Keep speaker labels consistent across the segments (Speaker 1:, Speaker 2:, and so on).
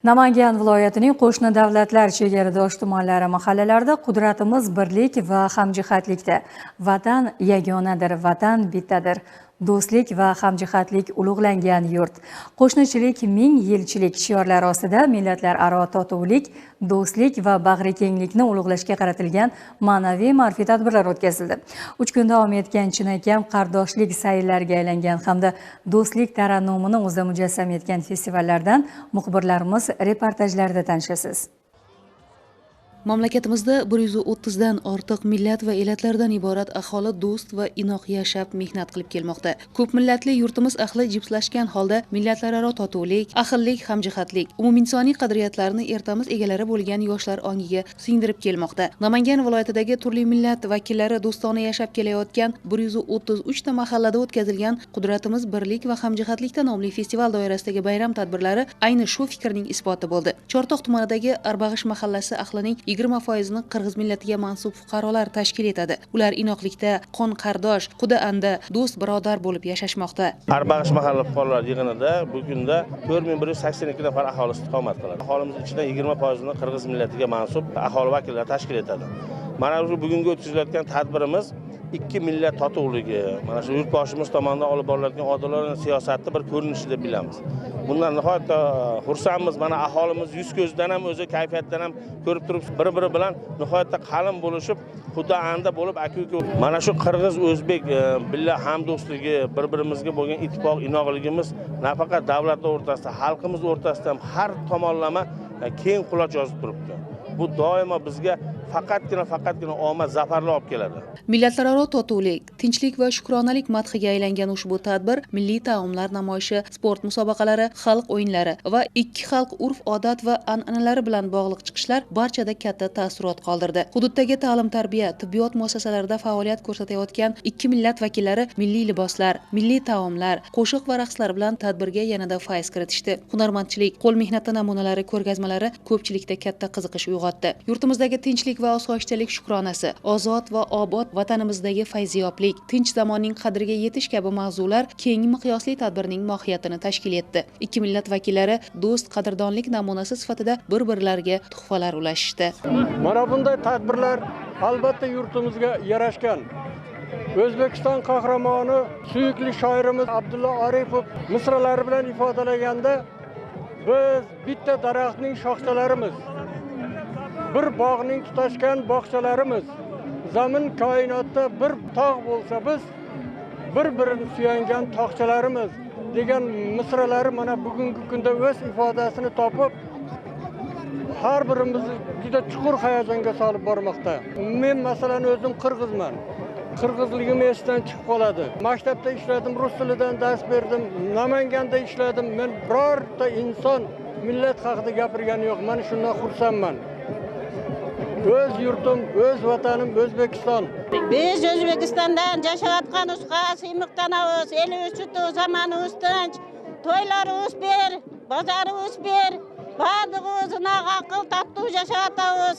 Speaker 1: Namangan viloyatining qo'shni davlatlar chegaradosh tumanlari mahallalarida qudratimiz birlik va hamjihatlikda. Vatan yagonadir, vatan bittadir. Do'stlik va hamjihatlik ulug'langan yurt. Qo'shnichilik ming yilchilik shiorlari ostida millatlararo totuvlik, do'stlik va bag'rikenglikni ulug'lashga qaratilgan ma'naviy ma'rifiy tadbirlar o'tkazildi. 3 kun davom etgan chinakam qardoshlik saylariga aylangan hamda do'stlik tarannumini o'zida mujassam etgan festivallardan muxbirlarimiz reportajlarda tanishasiz.
Speaker 2: Mamlakatimizda 130 dan ortiq millat va elatlardan iborat aholi do'st va inoq yashab mehnat qilib kelmoqda. Ko'p millatli yurtimiz ahli jipslashgan holda millatlararo totuvlik, ahillik, hamjihatlik, umuminsoniy qadriyatlarni ertamiz egalari bo'lgan yoshlar ongiga singdirib kelmoqda. Namangan viloyatidagi turli millat vakillari do'stona yashab kelayotgan 133 ta mahallada o'tkazilgan Qudratimiz birlik va hamjihatlikda nomli festival doirasidagi bayram tadbirlari ayni shu fikrning isboti bo'ldi. Chortoq tumanidagi Arbag'ish mahallasi ahlining 20% qirg'iz millatiga mansub fuqarolar tashkil etadi. Ular inoqlikda, qon qardosh, quda anda, do'st birodar bo'lib yashashmoqda.
Speaker 3: Arbag'ish mahalla fuqarolar yig'inida bugunda 4182 nafar aholi istiqomat qiladi. Aholimiz ichidan 20% qirg'iz millatiga mansub aholi vakillari tashkil etadi. Mana shu bugungi o'tkazilayotgan tadbirimiz ikki millat totuvligi, mana shu yurtboshimiz tomonidan olib borilayotgan odilona siyosatni bir ko'rinishi deb bilamiz. Bundan nihoyatda xursandmiz. Mana aholimiz yuz ko'zdan ham, o'zi kayfiyatdan ham ko'rib turibsiz, bir-biri bilan nihoyatda qalin bo'lishib, xudo anda bo'lib aka-uka. Mana shu qirg'iz o'zbek billa hamdo'stligi, bir-birimizga bo'lgan ittifoq inoqligimiz nafaqat davlatlar o'rtasida, xalqimiz o'rtasida ham har tomonlama keng quloch yozib turibdi. Bu doimo bizga faqatgina omad, zafarlar olib keladi.
Speaker 2: Millatlararo totuvlik, tinchlik va shukronalik madhiga aylangan ushbu tadbir milliy taomlar namoyishi, sport musobaqalari, xalq o'yinlari va ikki xalq urf-odat va an'analari bilan bog'liq chiqishlar barchada katta taassurot qoldirdi. Hududdagi ta'lim-tarbiya, tibbiyot muassasalarida faoliyat ko'rsatayotgan ikki millat vakillari milliy liboslar, milliy taomlar, qo'shiq va raqslar bilan tadbirga yanada fayz kiritishdi. Hunarmandchilik, qo'l mehnati namunalari ko'rgazmalari ko'pchilikda katta qiziqish uyg'otdi. Yurtimizdagi tinchlik va osoyishtalik shukronasi, ozod va obod vatanimizdagi fayziyoblik, tinch zamonning qadriga yetish kabi mavzular keng miqyosli tadbirning mohiyatini tashkil etdi. Ikki millat vakillari do'st, qadrdonlik namunasi sifatida bir-birlariga tuhfalar ulashishdi.
Speaker 4: Mana bunday tadbirlar albatta yurtimizga yarashgan. O'zbekiston qahramoni, suyukli shoirimiz Abdulla Aripov misralari bilan ifodalaganda, biz bitta daraxtning shoxchalarimiz, bir bog'ning tutashgan bog'chalarimiz, zamin koinotda bir tog' bo'lsa biz bir-birini suyangan tog'chalarimiz degan misralari mana bugungi kunda o'z ifodasini topib, har birimizni juda chuqur hayajonga solib bormoqda. Men masalan o'zim qirg'izman. Qirg'izligim esdan chiqib qoladi. Maktabda ishladim, rus tilidan dars berdim, Namanganda ishladim. Men birorta inson millat haqida gapirgani yo'q. Men shundan xursandman. O'z yurtim, o'z vatanim O'zbekiston.
Speaker 5: Biz O'zbekistondan yashayotgan usqa siymiqtanamiz. Eli uchun zamonimiz tinch, to'ylarimiz ber, bozorimiz ber, badığımızın aql tatlı yashayotamiz.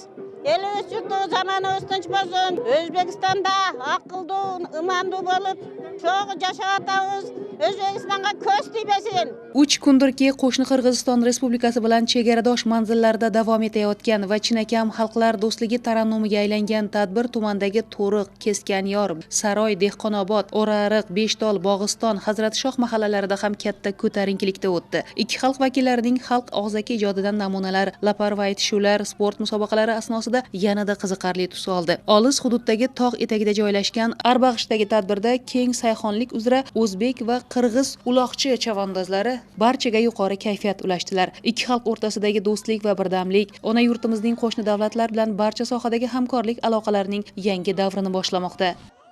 Speaker 5: Eli uchun zamonimiz tinch bo'lsin. O'zbekistonda aqlli, imonli bo'lib, cho'g' yashayotamiz. O'zbekistonga ko'z tegmasin.
Speaker 2: 3 kundirki qo'shni Qirg'iziston Respublikasi bilan chegaradosh manzillarda davom etayotgan va chinakam xalqlar do'stligi tarannumiga aylangan tadbir tumandagi To'riq, Keskanyor, Saroy, Dehqonobod, O'rariq, Beshtol, Bog'iston, Hazratshoh mahallalarida ham katta ko'tarinkilikda o'tdi. Ikki xalq vakillarining xalq og'zaki ijodidan namunalar, laparva aytishuvlar, sport musobaqalari asnosida yanada qiziqarli tus oldi. Olis hududdagi tog' etagida joylashgan Arbag'ishdagi tadbirda keng sayxonlik uzra o'zbek va qirg'iz uloqchi chavandozlari barchaga yuqori kayfiyat ulashdilar. Ikki xalq o'rtasidagi do'stlik va birdamlik, ona yurtimizning qo'shni davlatlar bilan barcha sohadagi hamkorlik aloqalarining yangi davrini boshlamoqda.